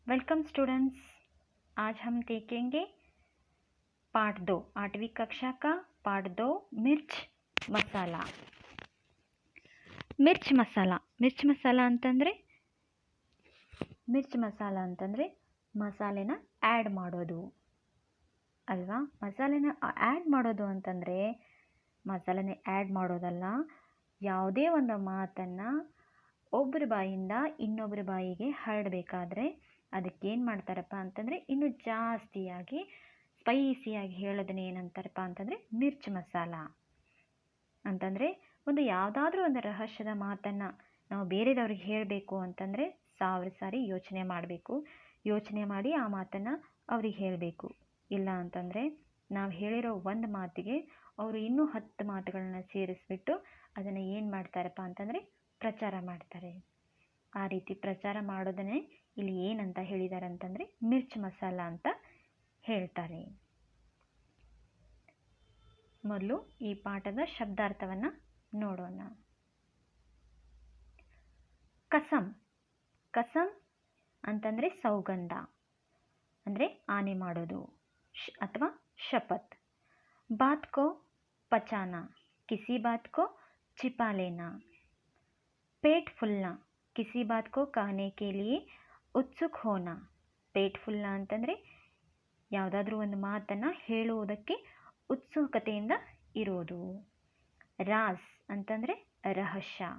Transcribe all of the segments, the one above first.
Welcome students. आज हम देखेंगे पार्ट 2 8वीं कक्षा का पार्ट 2 मिर्च मसाला। ಮಿರ್ಚ್ ಮಸಾಲ ಅಂತಂದರೆ ಮಸಾಲೆನ ಆ್ಯಡ್ ಮಾಡೋದು ಅಲ್ವಾ. ಮಸಾಲೆನ ಆ್ಯಡ್ ಮಾಡೋದು ಅಂತಂದರೆ ಮಸಾಲೆನ ಆ್ಯಡ್ ಮಾಡೋದಲ್ಲ, ಯಾವುದೇ ಒಂದು ಮಾತನ್ನು ಒಬ್ಬರ ಬಾಯಿಂದ ಇನ್ನೊಬ್ಬರ ಬಾಯಿಗೆ ಹರಡಬೇಕಾದ್ರೆ ಅದಕ್ಕೇನು ಮಾಡ್ತಾರಪ್ಪ ಅಂತಂದರೆ ಇನ್ನೂ ಜಾಸ್ತಿಯಾಗಿ ಸ್ಪೈಸಿಯಾಗಿ ಹೇಳೋದನ್ನ ಏನಂತಾರಪ್ಪ ಅಂತಂದರೆ ಮಿರ್ಚ್ ಮಸಾಲ ಅಂತಂದರೆ ಯಾವುದಾದ್ರೂ ಒಂದು ರಹಸ್ಯದ ಮಾತನ್ನು ನಾವು ಬೇರೆದವ್ರಿಗೆ ಹೇಳಬೇಕು ಅಂತಂದರೆ 1000 ಸಾರಿ ಯೋಚನೆ ಮಾಡಿ ಆ ಮಾತನ್ನು ಅವ್ರಿಗೆ ಹೇಳಬೇಕು. ಇಲ್ಲ ಅಂತಂದರೆ ನಾವು ಹೇಳಿರೋ ಒಂದು ಮಾತಿಗೆ ಅವರು ಇನ್ನೂ 10 ಮಾತುಗಳನ್ನ ಸೇರಿಸ್ಬಿಟ್ಟು ಅದನ್ನು ಏನು ಮಾಡ್ತಾರಪ್ಪ ಅಂತಂದರೆ ಪ್ರಚಾರ ಮಾಡ್ತಾರೆ. ಆ ರೀತಿ ಪ್ರಚಾರ ಮಾಡೋದನ್ನೇ ಇಲ್ಲಿ ಏನಂತ ಹೇಳಿದ್ದಾರೆ ಅಂತಂದರೆ ಮಿರ್ಚ್ ಮಸಾಲ ಅಂತ ಹೇಳ್ತಾರೆ. ಮೊದಲು ಈ ಪಾಠದ ಶಬ್ದಾರ್ಥವನ್ನು ನೋಡೋಣ. ಕಸಮ್ ಅಂತಂದರೆ ಸೌಗಂಧ, ಅಂದರೆ ಆನೆ ಮಾಡೋದು ಅಥವಾ ಶಪಥ್. ಬಾತ್ ಕೋ ಪಚಾನಾ, ಕಿಸಿ ಬಾತ್ ಕೋ छिपा लेना. पेट फुलना, किसी बात को कहने के लिए उत्सुक होना. ಪೇಟ್ ಫುಲ್ನ ಅಂತಂದರೆ ಯಾವುದಾದ್ರೂ ಒಂದು ಮಾತನ್ನು ಹೇಳುವುದಕ್ಕೆ ಉತ್ಸುಕತೆಯಿಂದ ಇರೋದು. ರಾಸ್ ಅಂತಂದರೆ ರಹಸ್ಯ.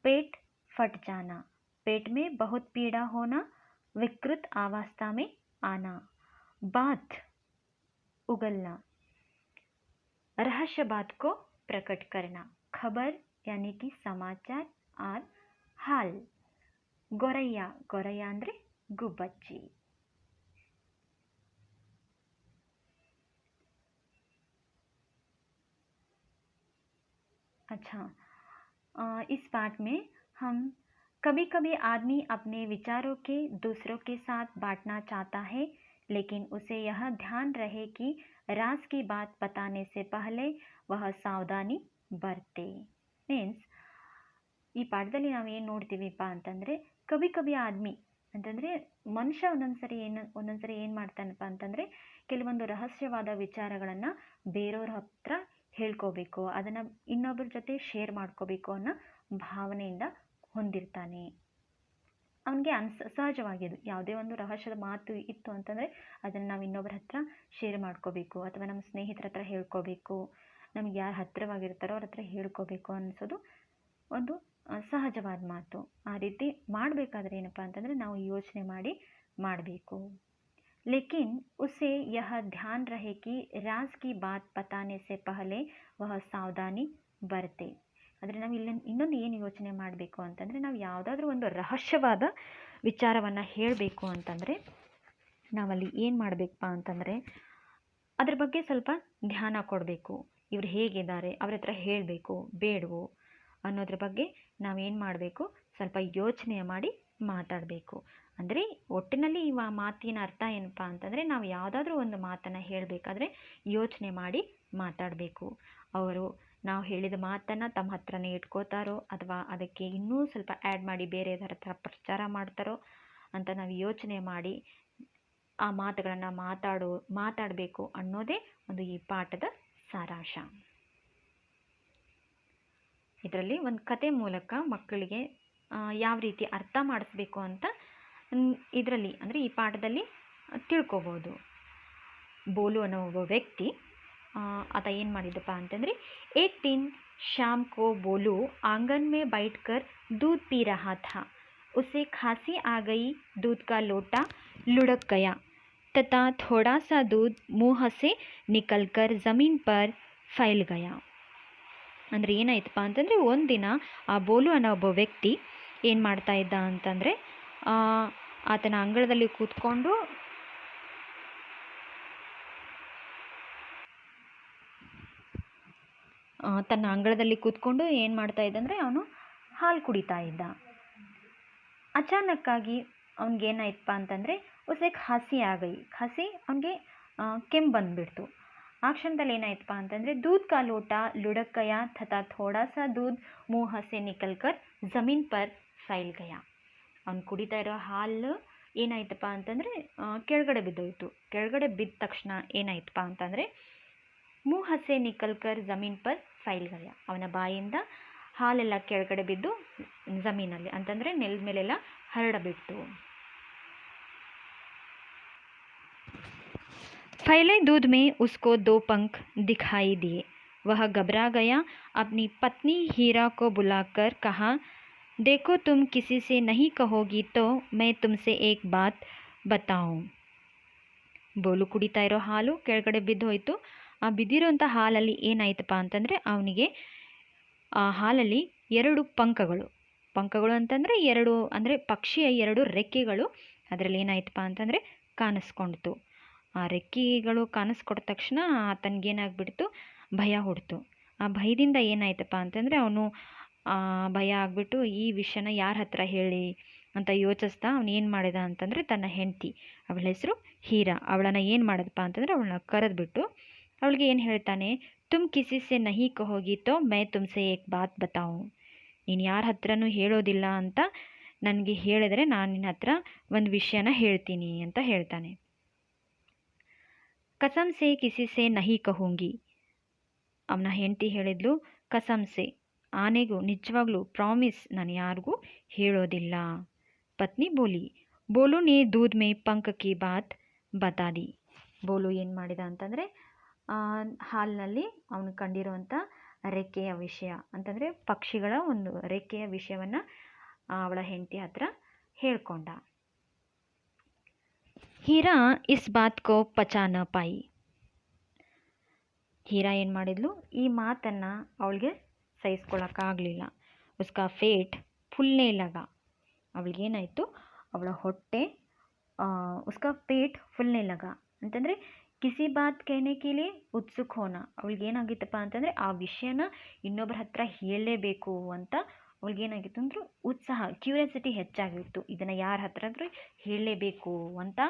ಪೇಟ್ ಫಟ್ ಜಾನಾ, ಪೇಟ್ ಮೇ ಬಹುತ್ ಪೀಡಾ ಹೋನಾ, ವಿಕೃತ अवस्था में आना. बात उगलना, रहस्य बात को प्रकट करना. खबर यानी कि समाचार और हाल. ಗೊರಯ್ಯ ಅಂದರೆ गुब्बच्ची. अच्छा, इस पाठ में हम कभी कभी आदमी अपने विचारों के दूसरों के साथ बांटना चाहता है, लेकिन उसे यह ध्यान रहे कि राज की बात बताने से पहले वह सावधानी बरते. ಮೀನ್ಸ್ ಈ ಪಾಠದಲ್ಲಿ ನಾವು ಏನು ನೋಡ್ತೀವಿಪ್ಪ ಅಂತಂದರೆ ಕವಿ ಆದ್ಮಿ ಅಂತಂದರೆ ಮನುಷ್ಯ ಒಂದೊಂದ್ಸರಿ ಏನು ಮಾಡ್ತಾನಪ್ಪ ಅಂತಂದರೆ ಕೆಲವೊಂದು ರಹಸ್ಯವಾದ ವಿಚಾರಗಳನ್ನು ಬೇರೆಯವ್ರ ಹತ್ರ ಹೇಳ್ಕೋಬೇಕು, ಅದನ್ನು ಇನ್ನೊಬ್ಬರ ಜೊತೆ ಶೇರ್ ಮಾಡ್ಕೋಬೇಕು ಅನ್ನೋ ಭಾವನೆಯಿಂದ ಹೊಂದಿರ್ತಾನೆ. ಅವನಿಗೆ ಸಹಜವಾಗಿದ್ದು ಯಾವುದೇ ಒಂದು ರಹಸ್ಯದ ಮಾತು ಇತ್ತು ಅಂತಂದರೆ ಅದನ್ನು ನಾವು ಇನ್ನೊಬ್ಬರ ಹತ್ರ ಶೇರ್ ಮಾಡ್ಕೋಬೇಕು ಅಥವಾ ನಮ್ಮ ಸ್ನೇಹಿತರ ಹತ್ರ ಹೇಳ್ಕೋಬೇಕು, ನಮ್ಗೆ ಯಾರು ಹತ್ತಿರವಾಗಿರ್ತಾರೋ ಅವ್ರ ಹತ್ರ ಹೇಳ್ಕೋಬೇಕು ಅನಿಸೋದು ಒಂದು ಸಹಜವಾದ ಮಾತು. ಆ ರೀತಿ ಮಾಡಬೇಕಾದ್ರೆ ಏನಪ್ಪ ಅಂತಂದರೆ ನಾವು ಯೋಚನೆ ಮಾಡಬೇಕು. ಲೇಕಿನ್ ಉಸೆ ಯಹ ಧ್ಯಾನ್ ರಹೆ ಕಿ ರಾಜ್ ಕಿ ಬಾತ್ ಪತಾನೆ ಸೆ ಪಹಲೆ ವಹ ಸಾವಧಾನಿ ಬರ್ತೆ. ಆದರೆ ನಾವು ಇನ್ನೊಂದು ಏನು ಯೋಚನೆ ಮಾಡಬೇಕು ಅಂತಂದರೆ ನಾವು ಯಾವುದಾದ್ರೂ ಒಂದು ರಹಸ್ಯವಾದ ವಿಚಾರವನ್ನು ಹೇಳಬೇಕು ಅಂತಂದರೆ ನಾವಲ್ಲಿ ಏನು ಮಾಡಬೇಕಪ್ಪ ಅಂತಂದರೆ ಅದ್ರ ಬಗ್ಗೆ ಸ್ವಲ್ಪ ಧ್ಯಾನ ಕೊಡಬೇಕು. ಇವ್ರು ಹೇಗಿದ್ದಾರೆ, ಅವ್ರ ಹತ್ರ ಹೇಳಬೇಕು ಬೇಡವೋ ಅನ್ನೋದ್ರ ಬಗ್ಗೆ ನಾವೇನು ಮಾಡಬೇಕು, ಸ್ವಲ್ಪ ಯೋಚನೆ ಮಾಡಿ ಮಾತಾಡಬೇಕು. ಅಂದರೆ ಒಟ್ಟಿನಲ್ಲಿ ಈ ಮಾತಿನ ಅರ್ಥ ಏನಪ್ಪ ಅಂತಂದರೆ ನಾವು ಯಾವುದಾದ್ರೂ ಒಂದು ಮಾತನ್ನು ಹೇಳಬೇಕಾದ್ರೆ ಯೋಚನೆ ಮಾಡಿ ಮಾತಾಡಬೇಕು. ಅವರು ನಾವು ಹೇಳಿದ ಮಾತನ್ನು ತಮ್ಮ ಹತ್ರನೇ ಇಟ್ಕೋತಾರೋ ಅಥವಾ ಅದಕ್ಕೆ ಇನ್ನೂ ಸ್ವಲ್ಪ ಆ್ಯಡ್ ಮಾಡಿ ಬೇರೆಯವ್ರ ಹತ್ರ ಪ್ರಚಾರ ಮಾಡ್ತಾರೋ ಅಂತ ನಾವು ಯೋಚನೆ ಮಾಡಿ ಆ ಮಾತುಗಳನ್ನು ಮಾತಾಡಬೇಕು ಅನ್ನೋದೇ ಒಂದು ಈ ಪಾಠದ ಸಾರಾಂಶ. ಇದರಲ್ಲಿ ಒಂದು ಕತೆ ಮೂಲಕ ಮಕ್ಕಳಿಗೆ ಯಾವ ರೀತಿ ಅರ್ಥ ಮಾಡಿಸ್ಬೇಕು ಅಂತ ಇದರಲ್ಲಿ ಅಂದರೆ ಈ ಪಾಠದಲ್ಲಿ ತಿಳ್ಕೊಬೋದು. ಬೋಲು ಅನ್ನೋ ಒಬ್ಬ ವ್ಯಕ್ತಿ ಆತ ಏನು ಮಾಡಿದ್ದಪ್ಪ ಅಂತಂದರೆ एक दिन शाम को बोलू आंगन में बैठकर दूध पी रहा था. उसे खांसी आ गई. दूध का लोटा लुढ़क गया तथा थोड़ा सा दूध मुंह से निकलकर ज़मीन पर फैल गया. ಅಂದರೆ ಏನಾಯ್ತಪ್ಪ ಅಂತಂದರೆ ಒಂದಿನ ಆ ಬೋಲು ಅನ್ನೋ ಒಬ್ಬ ವ್ಯಕ್ತಿ ಏನು ಮಾಡ್ತಾ ಇದ್ದ ಅಂತಂದರೆ ಆತನ ಅಂಗಳದಲ್ಲಿ ಕೂತ್ಕೊಂಡು ಏನು ಮಾಡ್ತಾ ಇದ್ದ ಅಂದರೆ ಅವನು ಹಾಲು ಕುಡಿತಾ ಇದ್ದ. ಅಚಾನಕ್ಕಾಗಿ ಅವ್ನಿಗೇನಾಯ್ತಪ್ಪ ಅಂತಂದರೆ ಉಸೆ ಖಾಸಿ ಅವನಿಗೆ ಕೆಮ್ಮು ಬಂದುಬಿಡ್ತು. ಆ ಕ್ಷಣದಲ್ಲಿ ಏನಾಯ್ತಪ್ಪ ಅಂತಂದರೆ दूध का लोटा लुढ़क गया तथा थोड़ा सा दूध मुंह से निकलकर ज़मीन पर फैल गया. ಅವ್ನು ಕುಡಿತಾ ಇರೋ ಹಾಲು ಏನಾಯ್ತಪ್ಪ ಅಂತಂದರೆ ಕೆಳಗಡೆ ಬಿದ್ದೋಯ್ತು. ಕೆಳಗಡೆ ಬಿದ್ದ ತಕ್ಷಣ ಏನಾಯ್ತಪ್ಪ ಅಂತಂದರೆ ಮುँह से निकल कर ज़मीन पर फैल गया. ಅವನ ಬಾಯಿಂದ ಹಾಲೆಲ್ಲ ಕೆಳಗಡೆ ಬಿದ್ದು ಜಮೀನಲ್ಲಿ ಅಂತಂದರೆ ನೆಲದ ಮೇಲೆಲ್ಲ ಹರಡಬಿಟ್ಟು. फैले दूध में उसको 2 पंख दिखाई दिए. वह घबरा गया. अपनी पत्नी हीरा को बुलाकर कहा, देखो तुम किसी से नहीं कहोगी तो मैं तुमसे एक बात बताऊं. ಬೋಲು ಕುಡಿತಾ ಇರೋ ಹಾಲು ಕೆಳಗಡೆ ಬಿದ್ದು ಹೋಯಿತು. ಆ ಬಿದ್ದಿರೋಂಥ ಹಾಲಲ್ಲಿ ಏನಾಯ್ತಪ್ಪ ಅಂತಂದರೆ ಅವನಿಗೆ ಆ ಹಾಲಲ್ಲಿ 2 ಪಂಖಗಳು ಅಂತಂದರೆ 2 ಅಂದರೆ ಪಕ್ಷಿಯ 2 ರೆಕ್ಕೆಗಳು ಅದರಲ್ಲಿ ಏನಾಯ್ತಪ್ಪ ಅಂತಂದರೆ ಕಾಣಿಸ್ಕೊಂಡಿತು. ಆ ರೆಕ್ಕೆಗಳು ಕಾಣಿಸ್ಕೊಟ್ಟ ತಕ್ಷಣ ಆತನಿಗೇನಾಗ್ಬಿಡ್ತು, ಭಯ ಹುಡ್ತು. ಆ ಭಯದಿಂದ ಏನಾಯ್ತಪ್ಪ ಅಂತಂದರೆ ಅವನು ಭಯ ಆಗಿಬಿಟ್ಟು ಈ ವಿಷಯನ ಯಾರ ಹತ್ರ ಹೇಳಿ ಅಂತ ಯೋಚಿಸ್ತಾ ಅವನು ಏನು ಮಾಡಿದ ಅಂತಂದರೆ ತನ್ನ ಹೆಂಡತಿ, ಅವಳ ಹೆಸರು ಹೀರಾ, ಅವಳನ್ನು ಏನು ಮಾಡಿದಪ್ಪ ಅಂತಂದರೆ ಅವಳನ್ನ ಕರೆದ್ಬಿಟ್ಟು ಅವಳಿಗೆ ಏನು ಹೇಳ್ತಾನೆ, ತುಮ್ ಕಿಸಿ ಸೆ ನಹಿ ಕಹೋಗಿ ತೋ ಮೈ ತುಮ್ಸೆ ಏಕ್ ಬಾತ್ ಬತಾऊं. ನೀನು ಯಾರ ಹತ್ರನೂ ಹೇಳೋದಿಲ್ಲ ಅಂತ ನನಗೆ ಹೇಳಿದ್ರೆ ನಾನು ನಿನ್ನ ಹತ್ರ ಒಂದು ವಿಷಯನ ಹೇಳ್ತೀನಿ ಅಂತ ಹೇಳ್ತಾನೆ. ಕಸಮ್ ಸೆ ಕಿಸಿ ಸೆ ನಹಿ ಕಹೂಂಗಿ. ಅವನ ಹೆಂಡತಿ ಹೇಳಿದ್ಲು, ಕಸಮ್ ಸೆ, ಆನೆಗೂ ನಿಜವಾಗ್ಲೂ ಪ್ರಾಮಿಸ್ ನಾನು ಯಾರಿಗೂ ಹೇಳೋದಿಲ್ಲ. ಪತ್ನಿ ಬೋಲಿ, ಬೋಲು ನೇ ದೂದ್ ಮೇ ಪಂಕ್ ಕಿ ಬಾತ್ ಬತಾ ದಿ. ಬೋಲು ಏನು ಮಾಡಿದ ಅಂತಂದರೆ ಹಾಲಿನಲ್ಲಿ ಅವನು ಕಂಡಿರುವಂಥ ರೆಕ್ಕೆಯ ವಿಷಯ ಅಂತಂದರೆ ಪಕ್ಷಿಗಳ ಒಂದು ರೆಕ್ಕೆಯ ವಿಷಯವನ್ನು ಅವಳ ಹೆಂಡತಿ ಹತ್ರ ಹೇಳ್ಕೊಂಡ. ಹೀರಾ ಇಸ್ ಬಾತ್ ಕೋ ಪಚಾ ನ ಪಾಯಿ. ಹೀರಾ ಏನು ಮಾಡಿದ್ಲು, ಈ ಮಾತನ್ನು ಅವಳಿಗೆ ಸಹಿಸ್ಕೊಳ್ಳೋಕ್ಕಾಗಲಿಲ್ಲ. ಉಸ್ಕಾ ಫೇಟ್ ಫುಲ್ನೇ ಲಗ. ಅವಳಿಗೇನಾಯಿತು, ಅವಳ ಹೊಟ್ಟೆ ಉಸ್ಕಾ ಪೇಟ್ ಫುಲ್ನೇ ಲಗ ಅಂತಂದರೆ ಕಿಸಿ ಬಾತ್ कहने के लिए ಉತ್ಸುಕ್ ಹೋನ. ಅವಳಿಗೇನಾಗಿತ್ತಪ್ಪ ಅಂತಂದರೆ ಆ ವಿಷಯನ ಇನ್ನೊಬ್ಬರ ಹತ್ರ ಹೇಳಲೇಬೇಕು ಅಂತ ಅವಳಿಗೇನಾಗಿತ್ತು ಅಂದ್ರೆ ಉತ್ಸಾಹ, ಕ್ಯೂರಿಯಾಸಿಟಿ ಹೆಚ್ಚಾಗಿತ್ತು. ಇದನ್ನು ಯಾರ ಹತ್ರ ಆದರೂ ಹೇಳಲೇಬೇಕು ಅಂತ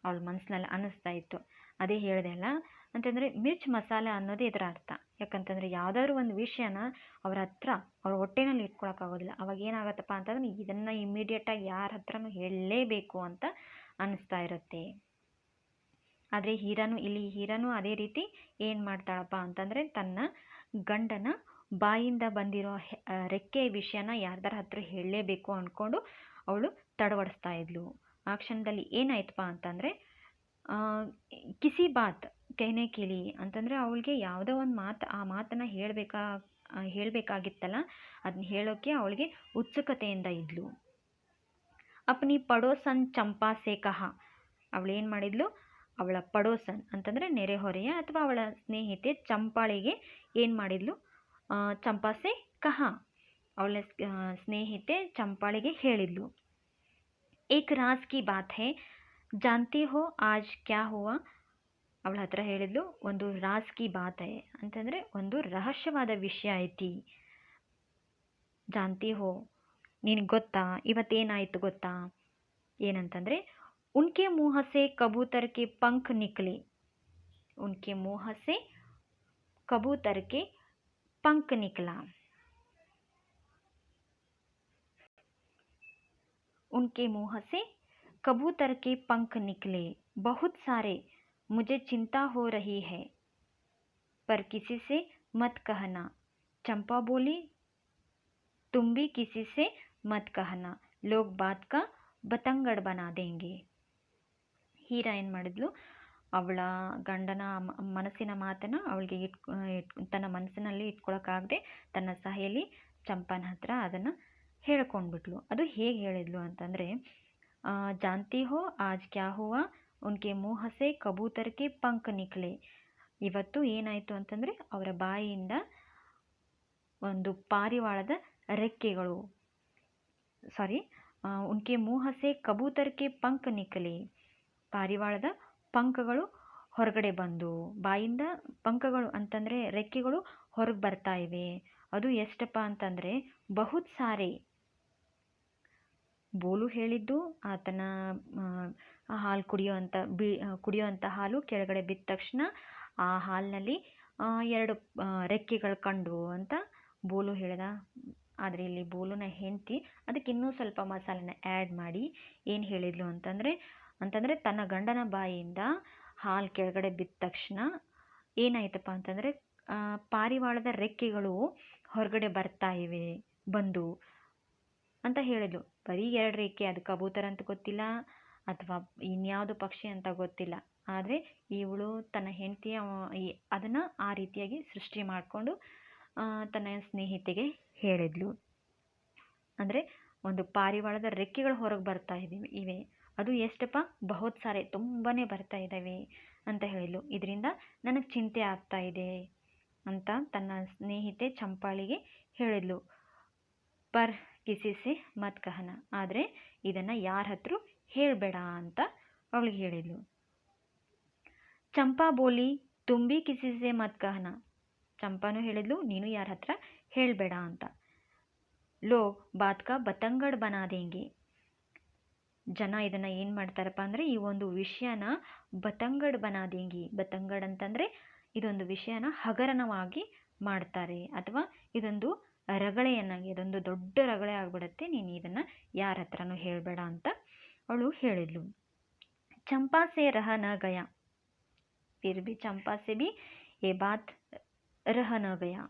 ಅವಳ ಮನಸ್ಸಿನಲ್ಲಿ ಅನ್ನಿಸ್ತಾ ಇತ್ತು. ಅದೇ ಹೇಳಿದೆ ಅಲ್ಲ ಅಂತಂದರೆ ಮಿರ್ಚ್ ಮಸಾಲ ಅನ್ನೋದೇ ಇದರ ಅರ್ಥ. ಯಾಕಂತಂದರೆ ಯಾವುದಾದ್ರು ಒಂದು ವಿಷಯನ ಅವ್ರ ಹತ್ರ ಅವ್ರ ಹೊಟ್ಟೆನಲ್ಲಿ ಇಟ್ಕೊಳಕ್ಕಾಗೋದಿಲ್ಲ. ಅವಾಗ ಏನಾಗತ್ತಪ್ಪ ಅಂತಂದರೆ ಇದನ್ನು ಇಮ್ಮಿಡಿಯೇಟಾಗಿ ಯಾರ ಹತ್ರನೂ ಹೇಳಲೇಬೇಕು ಅಂತ ಅನ್ನಿಸ್ತಾ ಇರುತ್ತೆ. ಆದರೆ ಹೀರಾನು ಅದೇ ರೀತಿ ಏನು ಮಾಡ್ತಾಳಪ್ಪ ಅಂತಂದರೆ ತನ್ನ ಗಂಡನ ಬಾಯಿಂದ ಬಂದಿರೋ ರೆಕ್ಕೆಯ ವಿಷಯನ ಯಾರ್ದಾರ ಹತ್ರ ಹೇಳಲೇಬೇಕು ಅಂದ್ಕೊಂಡು ಅವಳು ತಡವಡಿಸ್ತಾ ಇದ್ಲು. ಆ ಕ್ಷಣದಲ್ಲಿ ಏನಾಯ್ತಪ್ಪ ಅಂತಂದರೆ ಕಿಸಿ ಬಾತ್ कहने के लिए ಅಂತಂದರೆ ಅವಳಿಗೆ ಯಾವುದೋ ಒಂದು ಮಾತು, ಆ ಮಾತನ್ನು ಹೇಳಬೇಕಾಗಿತ್ತಲ್ಲ, ಅದನ್ನ ಹೇಳೋಕ್ಕೆ ಅವಳಿಗೆ ಉತ್ಸುಕತೆಯಿಂದ ಇದ್ಲು. ಅಪ್ನಿ ಪಡೋಸನ್ ಚಂಪಾ ಸೆ ಕಹ. ಅವಳೇನು ಮಾಡಿದ್ಲು, ಅವಳ ಪಡೋಸನ್ ಅಂತಂದರೆ ನೆರೆಹೊರೆಯ ಅಥವಾ ಅವಳ ಸ್ನೇಹಿತೆ ಚಂಪಾಳಿಗೆ ಏನು ಮಾಡಿದ್ಲು, ಚಂಪಾ ಸೆ ಕಹ, ಅವಳ ಸ್ನೇಹಿತೆ ಚಂಪಾಳಿಗೆ ಹೇಳಿದ್ಲು. ಏಕ್ ರಾಜ್ ಕಿ ಬಾತ್ ಹೈ, ಜಾನ್ತಿ ಹೋ ಆಜ್ ಕ್ಯಾ ಹುವಾ. ಅವಳ ಹತ್ರ ಹೇಳಿದ್ಲು, ಒಂದು ರಾಜ್ ಕಿ ಬಾತ್ ಹೈ ಅಂತಂದರೆ ಒಂದು ರಹಸ್ಯವಾದ ವಿಷಯ ಐತಿ. ಜಾನ್ತಿ ಹೋ, ನಿನಗೆ ಗೊತ್ತಾ ಇವತ್ತೇನಾಯಿತು ಗೊತ್ತಾ ಏನಂತಂದರೆ ಉನ್ಕೆ ಮುँह से कबूतर के पंख निकले. उनके मुँह से कबूतर के पंख निकला. उनके मुँह से कबूतर के पंख निकले. बहुत सारे. मुझे चिंता हो रही है, पर किसी से मत कहना. चंपा बोली, तुम भी किसी से मत कहना, लोग बात का बतंगड़ बना देंगे. ಹೀರಾ ಏನು ಮಾಡಿದ್ಲು, ಅವಳ ಗಂಡನ ಮನಸ್ಸಿನ ಮಾತನ್ನು ಅವಳಿಗೆ ತನ್ನ ಮನಸ್ಸಿನಲ್ಲಿ ಇಟ್ಕೊಳಕ್ಕಾಗದೆ ತನ್ನ ಸಹೇಲಿ ಚಂಪನ ಹತ್ರ ಅದನ್ನು ಹೇಳ್ಕೊಂಡ್ಬಿಟ್ಲು. ಅದು ಹೇಗೆ ಹೇಳಿದ್ಲು ಅಂತಂದರೆ, ಜಾನ್ತಿ ಹೋ ಆಜ್ ಕ್ಯಾ ಹುವಾ, ಉನ್ಕೆ ಮುँह से ಕಬೂತರ್ ಕೆ ಪಂಖ್ ನಿಕ್ಲೆ. ಇವತ್ತು ಏನಾಯಿತು ಅಂತಂದರೆ ಅವರ ಬಾಯಿಯಿಂದ ಒಂದು ಪಾರಿವಾಳದ ರೆಕ್ಕೆಗಳು, ಉನ್ಕೆ ಮುँह से ಕಬೂತರ್ ಕೆ ಪಂಖ್ ನಿಕ್ಲೆ. ಪಾರಿವಾಳದ ಪಂಖಗಳು ಹೊರಗಡೆ ಬಂದು, ಬಾಯಿಂದ ಪಂಖಗಳು ಅಂತಂದರೆ ರೆಕ್ಕೆಗಳು ಹೊರಗೆ ಬರ್ತಾ ಇವೆ. ಅದು ಎಷ್ಟಪ್ಪ ಅಂತಂದರೆ ಬಹುತ್ ಸಾರೆ. ಬೋಲು ಹೇಳಿದ್ದು ಆತನ ಹಾಲು ಕುಡಿಯೋಂಥ ಹಾಲು ಕೆಳಗಡೆ ಬಿದ್ದ ತಕ್ಷಣ ಆ ಹಾಲಿನಲ್ಲಿ 2 ರೆಕ್ಕೆಗಳು ಕಂಡು ಅಂತ ಬೋಲು ಹೇಳಿದ. ಆದರೆ ಇಲ್ಲಿ ಬೋಲುನ ಹೆಂಡತಿ ಅದಕ್ಕೆ ಇನ್ನೂ ಸ್ವಲ್ಪ ಮಸಾಲೆನ ಆ್ಯಡ್ ಮಾಡಿ ಏನು ಹೇಳಿದ್ಲು ಅಂತಂದರೆ ತನ್ನ ಗಂಡನ ಬಾಯಿಯಿಂದ ಹಾಲು ಕೆಳಗಡೆ ಬಿದ್ದ ತಕ್ಷಣ ಏನಾಯ್ತಪ್ಪ ಅಂತಂದರೆ ಪಾರಿವಾಳದ ರೆಕ್ಕೆಗಳು ಹೊರಗಡೆ ಬರ್ತಾ ಇವೆ ಬಂದು ಅಂತ ಹೇಳಿದ್ಲು. ಬರೀ 2 ರೆಕ್ಕೆ, ಅದು ಕಬೂತರ ಅಂತ ಗೊತ್ತಿಲ್ಲ ಅಥವಾ ಇನ್ಯಾವುದು ಪಕ್ಷಿ ಅಂತ ಗೊತ್ತಿಲ್ಲ. ಆದರೆ ಇವಳು ತನ್ನ ಹೆಂಡತಿಯ ಅದನ್ನು ಆ ರೀತಿಯಾಗಿ ಸೃಷ್ಟಿ ಮಾಡಿಕೊಂಡು ತನ್ನ ಸ್ನೇಹಿತೆಗೆ ಹೇಳಿದ್ಲು. ಅಂದರೆ ಒಂದು ಪಾರಿವಾಳದ ರೆಕ್ಕೆಗಳು ಹೊರಗೆ ಬರ್ತಾ ಇವೆ, ಅದು ಎಷ್ಟಪ್ಪ, ಬಹುತ್ ಸಾರೆ, ತುಂಬಾ ಬರ್ತಾ ಇದ್ದಾವೆ ಅಂತ ಹೇಳಿದ್ಲು. ಇದರಿಂದ ನನಗೆ ಚಿಂತೆ ಆಗ್ತಾ ಇದೆ ಅಂತ ತನ್ನ ಸ್ನೇಹಿತೆ ಚಂಪಾಳಿಗೆ ಹೇಳಿದ್ಲು. ಪರ್ ಕಿಸಿ ಸೆ ಮತ್ ಕಹನ, ಆದರೆ ಇದನ್ನು ಯಾರ ಹತ್ರ ಹೇಳಬೇಡ ಅಂತ ಅವಳಿಗೆ ಹೇಳಿದ್ಲು. ಚಂಪಾ ಬೋಲಿ ತುಮ್ ಭಿ ಕಿಸಿ ಸೆ ಮತ್ ಕಹನ, ಚಂಪಾನು ಹೇಳಿದ್ಲು ನೀನು ಯಾರ ಹತ್ರ ಹೇಳಬೇಡ ಅಂತ. ಲೋಗ್ ಬಾತ್ ಕಾ ಬತಂಗಡ್ ಬನಾ ದೇಂಗೆ, ಜನ ಇದನ್ನು ಏನು ಮಾಡ್ತಾರಪ್ಪ ಅಂದರೆ ಈ ಒಂದು ವಿಷಯನ ಬತಂಗಡ್ ಬನಾ ದೇಂಗಿ, ಬತಂಗಡ್ ಅಂತಂದರೆ ಇದೊಂದು ವಿಷಯನ ಹಗರಣವಾಗಿ ಮಾಡ್ತಾರೆ ಅಥವಾ ಇದೊಂದು ರಗಳೆಯನ್ನಾಗಿ, ಇದೊಂದು ದೊಡ್ಡ ರಗಳೆ ಆಗ್ಬಿಡುತ್ತೆ, ನೀನು ಇದನ್ನು ಯಾರ ಹತ್ರನೂ ಹೇಳಬೇಡ ಅಂತ ಅವಳು ಹೇಳಿದ್ಲು. ಚಂಪಾ ಸೆ ರಹ ನ ಗಯಾ, फिर भी चंपा से भी ये बात रह न गया.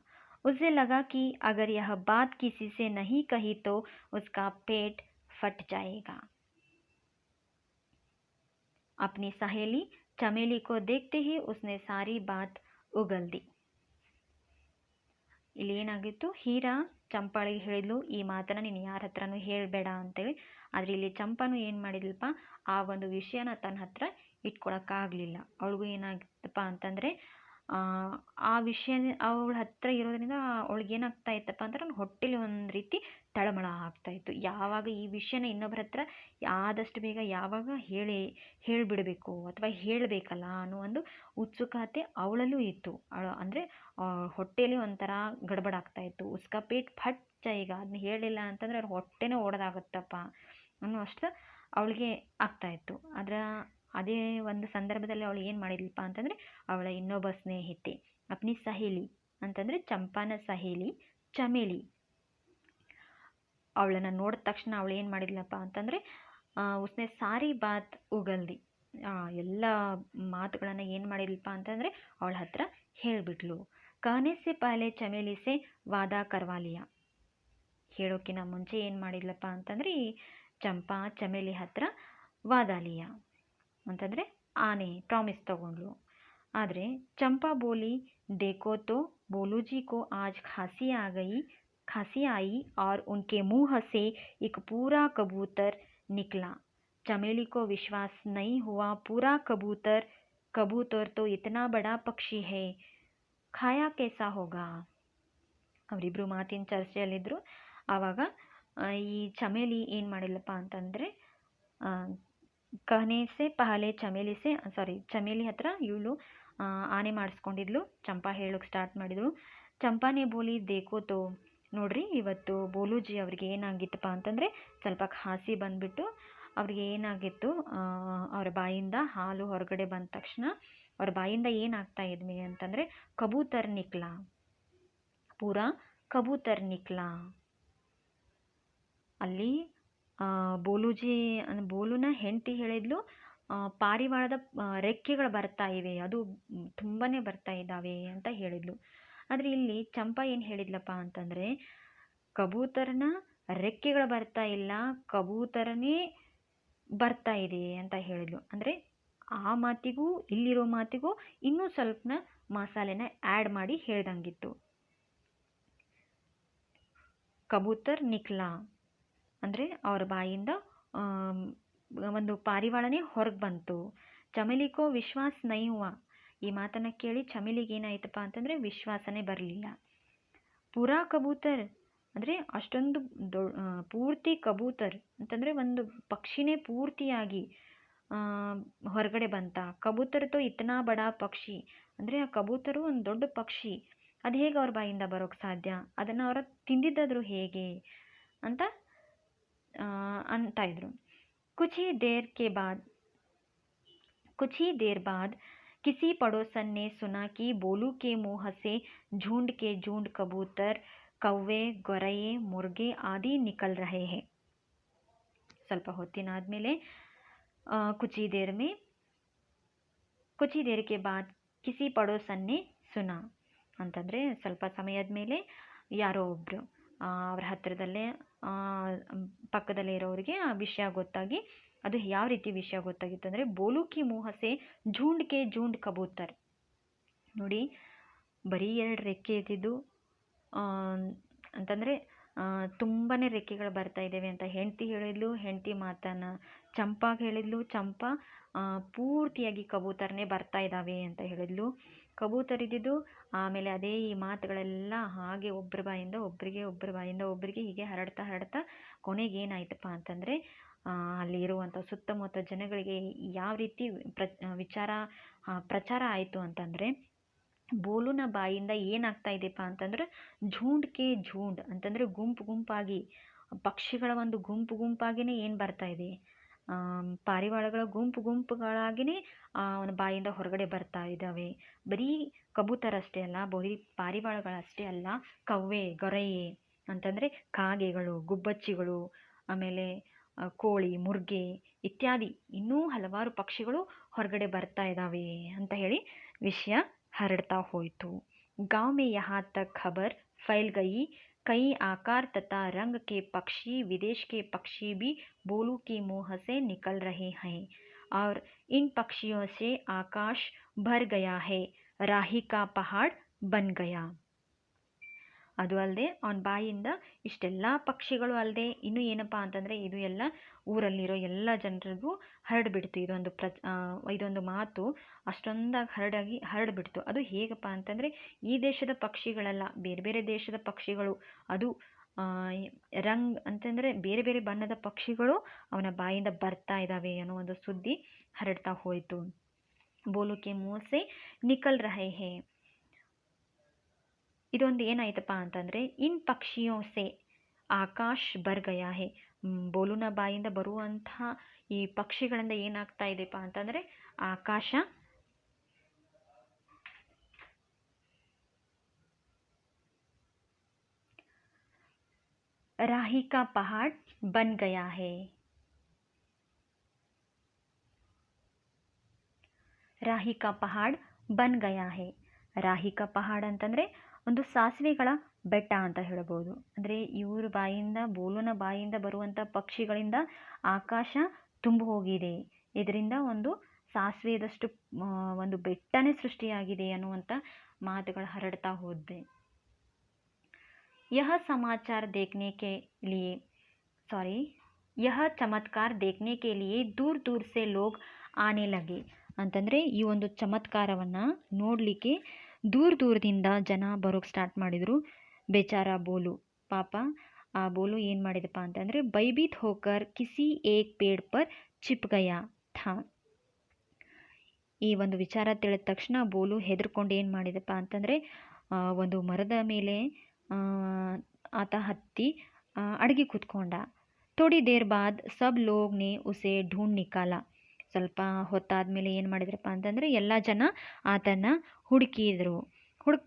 उसे लगा कि अगर यह बात किसी से नहीं कही तो उसका पेट फट जाएगा. अपनी सहेली चमेली को देखते ही उसने सारी बात उगल दी. ಇಲ್ಲಿ ಏನಾಗಿತ್ತು, ಹೀರಾ ಚಂಪಾಳಿಗೆ ಹೇಳಿದ್ಲು ಈ ಮಾತನ್ನು ನೀನು ಯಾರ ಹತ್ರನೂ ಹೇಳಬೇಡ ಅಂತೇಳಿ. ಆದರೆ ಇಲ್ಲಿ ಚಂಪಾನು ಏನು ಮಾಡಿದ್ಲಪ್ಪ, ಆ ಒಂದು ವಿಷಯನ ತನ್ನ ಹತ್ರ ಇಟ್ಕೊಳಕ್ಕಾಗಲಿಲ್ಲ. ಅವಳಿಗೂ ಏನಾಗಿತ್ತಪ್ಪ ಅಂತಂದರೆ ಆ ವಿಷಯ ಅವಳ ಹತ್ರ ಇರೋದ್ರಿಂದ ಅವಳಿಗೇನಾಗ್ತಾ ಇತ್ತಪ್ಪ ಅಂದ್ರೆ ಹೊಟ್ಟೆಲಿ ಒಂದು ರೀತಿ ತಳಮಳ ಆಗ್ತಾಯಿತ್ತು. ಯಾವಾಗ ಈ ವಿಷಯನ ಇನ್ನೊಬ್ಬರ ಹತ್ರ ಆದಷ್ಟು ಬೇಗ ಯಾವಾಗ ಹೇಳಿಬಿಡಬೇಕು ಅಥವಾ ಹೇಳಬೇಕಲ್ಲ ಅನ್ನೋ ಒಂದು ಉತ್ಸುಕತೆ ಅವಳಲ್ಲೂ ಇತ್ತು. ಅಂದರೆ ಹೊಟ್ಟೆಯಲ್ಲಿ ಒಂಥರ ಗಡ್ಬಡ್ ಆಗ್ತಾಯಿತ್ತು. ಉಸ್ಕಾ ಪೇಟ್ ಫಟ್ ಜಾಯೇಗ, ಅದನ್ನ ಹೇಳಿಲ್ಲ ಅಂತಂದರೆ ಅವ್ರ ಹೊಟ್ಟೆನೇ ಒಡೆದಾಗುತ್ತಪ್ಪ ಅನ್ನೋ ಅಷ್ಟು ಅವಳಿಗೆ ಆಗ್ತಾಯಿತ್ತು. ಅದೇ ಒಂದು ಸಂದರ್ಭದಲ್ಲಿ ಅವಳು ಏನು ಮಾಡಿದ್ಲಪ್ಪ ಅಂತಂದರೆ ಅವಳ ಇನ್ನೊಬ್ಬ ಸ್ನೇಹಿತೆ ಅಪ್ನಿ ಸಹೇಲಿ ಅಂತಂದರೆ ಚಂಪಾನ ಸಹೇಲಿ ಚಮೇಲಿ, ಅವಳನ್ನು ನೋಡಿದ ತಕ್ಷಣ ಅವಳು ಏನು ಮಾಡಿದ್ಲಪ್ಪ ಅಂತಂದರೆ ಉಸ್ನೆ ಸಾರಿ ಬಾತ್ ಉಗಲ್ದಿ, ಎಲ್ಲ ಮಾತುಗಳನ್ನು ಏನು ಮಾಡಿದ್ಲಪ್ಪ ಅಂತಂದರೆ ಅವಳ ಹತ್ರ ಹೇಳಿಬಿಟ್ಲು. ಕಹನೆ ಸೆ ಪಹಲೆ ಚಮೇಲಿ ಸೆ ವಾದಾ ಕರ್ವಾಲಿಯಾ, ಹೇಳೋಕ್ಕಿಂತ ಮುಂಚೆ ಏನು ಮಾಡಿದ್ಲಪ್ಪ ಅಂತಂದರೆ ಈ ಚಂಪಾ ಚಮೇಲಿ ಹತ್ರ ವಾದಾಲಿಯಾ ಅಂತಂದರೆ ಆನೆ ಪ್ರಾಮಿಸ್ ತಗೊಂಡ್ಲು. ಆದರೆ ಚಂಪಾ ಬೋಲಿ देखो तो बोलू जी को आज खांसी आई और उनके मुंह से एक पूरा कबूतर निकला. चमेली को विश्वास नहीं हुआ. पूरा कबूतर तो इतना बड़ा पक्षी है, खाया कैसा होगा. ಅವರಿಬ್ಬರು ಮಾತಿನ ಚರ್ಚೆಯಲ್ಲಿದ್ದರು. ಆವಾಗ ಈ ಚಮೇಲಿ ಏನು ಮಾಡಿಲ್ಲಪ್ಪ ಅಂತಂದರೆ ಕಹನೆ ಸೆ ಪಹಲೆ ಚಮೇಲಿ ಹತ್ರ ಇವಳು ಆನೆ ಮಾಡಿಸ್ಕೊಂಡಿದ್ಲು. ಚಂಪಾ ಹೇಳೋಕ್ಕೆ ಸ್ಟಾರ್ಟ್ ಮಾಡಿದಳು. ಚಂಪಾನೇ ಬೋಲಿ ದೇಖೋ ತೋ, ನೋಡ್ರಿ ಇವತ್ತು ಬೋಲೂಜಿ ಅವ್ರಿಗೆ ಏನಾಗಿತ್ತಪ್ಪ ಅಂತಂದರೆ ಸ್ವಲ್ಪ ಖಾಸಿ ಬಂದುಬಿಟ್ಟು ಅವ್ರಿಗೆ ಏನಾಗಿತ್ತು, ಅವರ ಬಾಯಿಂದ ಹಾಲು ಹೊರಗಡೆ ಬಂದ ತಕ್ಷಣ ಅವ್ರ ಬಾಯಿಂದ ಏನಾಗ್ತಾ ಇದ್ವಿ ಅಂತಂದರೆ ಕಬೂತರ್ ನಿಕ್ಲಾ, ಪೂರಾ ಕಬೂತರ್ ನಿಕ್ಲಾ. ಅಲ್ಲಿ ಬೋಲುನ ಹೆಂಡತಿ ಹೇಳಿದ್ಲು ಪಾರಿವಾಳದ ರೆಕ್ಕೆಗಳು ಬರ್ತಾ ಇವೆ, ಅದು ತುಂಬಾ ಬರ್ತಾ ಇದ್ದಾವೆ ಅಂತ ಹೇಳಿದ್ಲು. ಆದರೆ ಇಲ್ಲಿ ಚಂಪಾ ಏನು ಹೇಳಿದ್ಲಪ್ಪ ಅಂತಂದರೆ ಕಬೂತರನ ರೆಕ್ಕೆಗಳು ಬರ್ತಾ ಇಲ್ಲ, ಕಬೂತರನೇ ಬರ್ತಾ ಇದೆ ಅಂತ ಹೇಳಿದ್ಲು. ಅಂದರೆ ಆ ಮಾತಿಗೂ ಇಲ್ಲಿರೋ ಮಾತಿಗೂ ಇನ್ನೂ ಸ್ವಲ್ಪ ಮಸಾಲೆನ ಆ್ಯಡ್ ಮಾಡಿ ಹೇಳ್ದಂಗಿತ್ತು. ಕಬೂತರ್ ನಿಕ್ಲಾ ಅಂದರೆ ಅವರ ಬಾಯಿಂದ ಒಂದು ಪಾರಿವಾಳನೇ ಹೊರಗೆ ಬಂತು. ಚಮೇಲಿಕೋ ವಿಶ್ವಾಸ ನೈ ಹುವಾ, ಈ ಮಾತನ್ನು ಕೇಳಿ ಚಮೇಲಿಗೆ ಏನಾಯ್ತಪ್ಪ ಅಂತಂದರೆ ವಿಶ್ವಾಸನೇ ಬರಲಿಲ್ಲ. ಪೂರಾ ಕಬೂತರ್ ಅಂದರೆ ಅಷ್ಟೊಂದು ಪೂರ್ತಿ ಕಬೂತರ್ ಅಂತಂದರೆ ಒಂದು ಪಕ್ಷಿನೇ ಪೂರ್ತಿಯಾಗಿ ಹೊರಗಡೆ ಬಂತ. ಕಬೂತರ್ ತೋ ಇತನಾ ಬಡಾ ಪಕ್ಷಿ, ಅಂದರೆ ಆ ಕಬೂತರು ಒಂದು ದೊಡ್ಡ ಪಕ್ಷಿ, ಅದು ಹೇಗೆ ಅವ್ರ ಬಾಯಿಂದ ಬರೋಕ್ಕೆ ಸಾಧ್ಯ, ಅದನ್ನು ಅವರ ತಿಂದಿದ್ದಾದರೂ ಹೇಗೆ ಅಂತ ಅಂತ ಇದ್ರು. कुछ ही देर बाद किसी पड़ोसन ने सुना कि बोलू के मुंह से झुंड के झुंड कबूतर कौवे ಗೊರಯೆ मुर्गे आदि निकल रहे हैं। ಸ್ವಲ್ಪ ಹೊತ್ತಿನಾದ್ಮೇಲೆ कुछ ही देर के बाद किसी पड़ोसन ने सुना ಅಂತಂದರೆ ಸ್ವಲ್ಪ ಸಮಯದ ಮೇಲೆ ಯಾರೋ ಒಬ್ಬರು ಅವರ ಹತ್ತಿರದಲ್ಲೇ ಪಕ್ಕದಲ್ಲೇ ಇರೋರಿಗೆ ಆ ವಿಷಯ ಗೊತ್ತಾಗಿ, ಅದು ಯಾವ ರೀತಿ ವಿಷಯ ಗೊತ್ತಾಗಿತ್ತು ಅಂದರೆ ಬೋಲು ಕಿ ಮುँह से झुंड के झुंड कबूतर. ನೋಡಿ, ಬರೀ 2 ರೆಕ್ಕೆ ಇದ್ದಿದ್ದು ಅಂತಂದರೆ ತುಂಬಾ ರೆಕ್ಕೆಗಳು ಬರ್ತಾ ಇದ್ದಾವೆ ಅಂತ ಹೆಂಡತಿ ಹೇಳಿದ್ಲು. ಹೆಂಡತಿ ಮಾತನ್ನು ಚಂಪಾಗೆ ಹೇಳಿದ್ಲು. ಚಂಪಾ ಪೂರ್ತಿಯಾಗಿ ಕಬೂತರನೇ ಬರ್ತಾ ಇದ್ದಾವೆ ಅಂತ ಹೇಳಿದ್ಲು. ಕಬೂತರ್ ಇದ್ದಿದ್ದು ಆಮೇಲೆ ಅದೇ ಈ ಮಾತುಗಳೆಲ್ಲ ಹಾಗೆ ಒಬ್ಬರ ಬಾಯಿಂದ ಒಬ್ಬರಿಗೆ, ಒಬ್ಬರ ಬಾಯಿಂದ ಒಬ್ಬರಿಗೆ ಹೀಗೆ ಹರಡ್ತಾ ಕೊನೆಗೆ ಏನಾಯ್ತಪ್ಪ ಅಂತಂದರೆ ಅಲ್ಲಿ ಇರುವಂಥ ಸುತ್ತಮುತ್ತ ಜನಗಳಿಗೆ ಯಾವ ರೀತಿ ವಿಚಾರ ಪ್ರಚಾರ ಆಯಿತು ಅಂತಂದರೆ, ಬೋಲುನ ಬಾಯಿಂದ ಏನಾಗ್ತಾ ಇದೆಯಪ್ಪ ಅಂತಂದ್ರೆ ಝುಂಡ್ಗೆ ಝುಂಡ್ ಅಂತಂದರೆ ಗುಂಪಾಗಿ ಪಕ್ಷಿಗಳ ಒಂದು ಗುಂಪಾಗಿನೇ ಏನು ಬರ್ತಾ ಇದೆ, ಪಾರಿವಾಳಗಳ ಗುಂಪುಗಳಾಗಿಯೇ ಅವನ ಬಾಯಿಂದ ಹೊರಗಡೆ ಬರ್ತಾ ಇದ್ದಾವೆ. ಬರೀ ಕಬೂತರ ಅಷ್ಟೇ ಅಲ್ಲ, ಬರೀ ಪಾರಿವಾಳಗಳಷ್ಟೇ ಅಲ್ಲ, ಕವ್ವೆ ಗೊರಯೆ ಅಂತಂದರೆ ಕಾಗೆಗಳು, ಗುಬ್ಬಚ್ಚಿಗಳು, ಆಮೇಲೆ ಕೋಳಿ, ಮುರ್ಗೆ ಇತ್ಯಾದಿ ಇನ್ನೂ ಹಲವಾರು ಪಕ್ಷಿಗಳು ಹೊರಗಡೆ ಬರ್ತಾ ಇದ್ದಾವೆ ಅಂತ ಹೇಳಿ ವಿಷಯ हरड़ता होइतु. गांव में यहाँ तक खबर फैल गई, कई आकार तथा रंग के पक्षी, विदेश के पक्षी भी बोलू के मुंह से निकल रहे हैं और इन पक्षियों से आकाश भर गया है, राही का पहाड़ बन गया. ಅದು ಅಲ್ಲದೆ ಅವನ ಬಾಯಿಂದ ಇಷ್ಟೆಲ್ಲ ಪಕ್ಷಿಗಳು ಅಲ್ಲದೆ ಇನ್ನೂ ಏನಪ್ಪ ಅಂತಂದರೆ ಇದು ಎಲ್ಲ ಊರಲ್ಲಿರೋ ಎಲ್ಲ ಜನರಿಗೂ ಹರಡ್ಬಿಡ್ತು. ಇದೊಂದು ಮಾತು ಅಷ್ಟೊಂದಾಗಿ ಹರಡ್ಬಿಡ್ತು. ಅದು ಹೇಗಪ್ಪ ಅಂತಂದರೆ ಈ ದೇಶದ ಪಕ್ಷಿಗಳಲ್ಲ, ಬೇರೆ ಬೇರೆ ದೇಶದ ಪಕ್ಷಿಗಳು, ಅದು ರಂಗ್ ಅಂತಂದರೆ ಬೇರೆ ಬೇರೆ ಬಣ್ಣದ ಪಕ್ಷಿಗಳು ಅವನ ಬಾಯಿಂದ ಬರ್ತಾ ಇದ್ದಾವೆ ಅನ್ನೋ ಒಂದು ಸುದ್ದಿ ಹರಡ್ತಾ ಹೋಯಿತು. ಬೋಲು ಕೆ ಮುँह से निकल रहे हैं. ಇದೊಂದು ಏನಾಯ್ತಪ್ಪ ಅಂತಂದರೆ ಇನ್ ಪಕ್ಷಿಯೋ ಸೆ ಆಕಾಶ್ ಬರ್ ಗಯಾ ಹೇ, ಬೋಲುನ ಬಾಯಿಂದ ಬರುವಂತಹ ಈ ಪಕ್ಷಿಗಳಿಂದ ಏನಾಗ್ತಾ ಇದೆಪ್ಪ ಅಂತಂದರೆ ಆಕಾಶ ರಾಹಿ ಕಾ ಪಹಾಡ್ ಬನ್ ಗಯಾ ಹೇ. ರಾಹಿ ಕಾ ಪಹಾಡ್ ಬನ್ ಗಯಾ ಹೇ. ರಾಹಿ ಕಾ ಪಹಾಡ್ ಅಂತಂದರೆ ಒಂದು ಸಾಸಿವೆಗಳ ಬೆಟ್ಟ ಅಂತ ಹೇಳ್ಬೋದು. ಅಂದರೆ ಇವ್ರ ಬಾಯಿಂದ, ಬೋಲುನ ಬಾಯಿಂದ ಬರುವಂಥ ಪಕ್ಷಿಗಳಿಂದ ಆಕಾಶ ತುಂಬಿ ಹೋಗಿದೆ, ಇದರಿಂದ ಒಂದು ಸಾಸಿವೆದಷ್ಟು ಒಂದು ಬೆಟ್ಟನೇ ಸೃಷ್ಟಿಯಾಗಿದೆ ಅನ್ನುವಂಥ ಮಾತುಗಳು ಹರಡ್ತಾ ಹೋದೆ. यह ಚಮತ್ಕಾರ देखने के लिए दूर दूर से लोग आने लगे. ಅಂತಂದರೆ ಈ ಒಂದು ಚಮತ್ಕಾರವನ್ನು ನೋಡಲಿಕ್ಕೆ ದೂರದಿಂದ ಜನ ಬರೋಕ್ಕೆ ಸ್ಟಾರ್ಟ್ ಮಾಡಿದರು. ಬೇಚಾರ ಬೋಲು, ಪಾಪ ಆ ಬೋಲು ಏನು ಮಾಡಿದಪ್ಪ ಅಂತಂದರೆ ಭಯಭೀತ್ ಹೋಕರ್ ಕಿಸಿ ಏಕ್ ಪೇಡ್ ಪರ್ ಚಿಪ್ ಗಯಾ ಥಾ. ಈ ಒಂದು ವಿಚಾರ ತಿಳಿದ ತಕ್ಷಣ ಬೋಲು ಹೆದರ್ಕೊಂಡು ಏನು ಮಾಡಿದಪ್ಪ ಅಂತಂದರೆ ಒಂದು ಮರದ ಮೇಲೆ ಆತ ಹತ್ತಿ ಅಡಗಿ ಕೂತ್ಕೊಂಡ. ಥೋಡಿ ದೇರ್ ಬಾದ್ ಸಬ್ ಲೋಗ್ ನೆ ಉಸೆ ಢೂಂಢ್ ನಿಕಾಲ. ಸ್ವಲ್ಪ ಹೊತ್ತಾದಮೇಲೆ ಏನು ಮಾಡಿದ್ರಪ್ಪ ಅಂತಂದರೆ ಎಲ್ಲ ಜನ ಆತನ ಹುಡುಕಿದ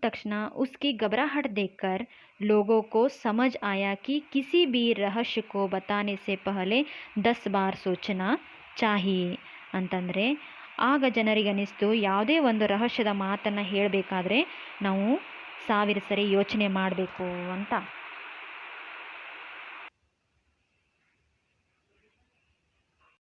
ತಕ್ಷಣ ಉಸ್ಕಿ घबराहट देखकर लोगों को समझ आया कि किसी भी रहस्य को बताने से पहले 10 बार सोचना चाहिए. ಅಂತಂದರೆ ಆಗ ಜನರಿಗೆ ಅನಿಸ್ತು, ಯಾವುದೇ ಒಂದು ರಹಸ್ಯದ ಮಾತನ್ನು ಹೇಳಬೇಕಾದ್ರೆ ನಾವು 1000 ಸರಿ ಯೋಚನೆ ಮಾಡಬೇಕು ಅಂತ.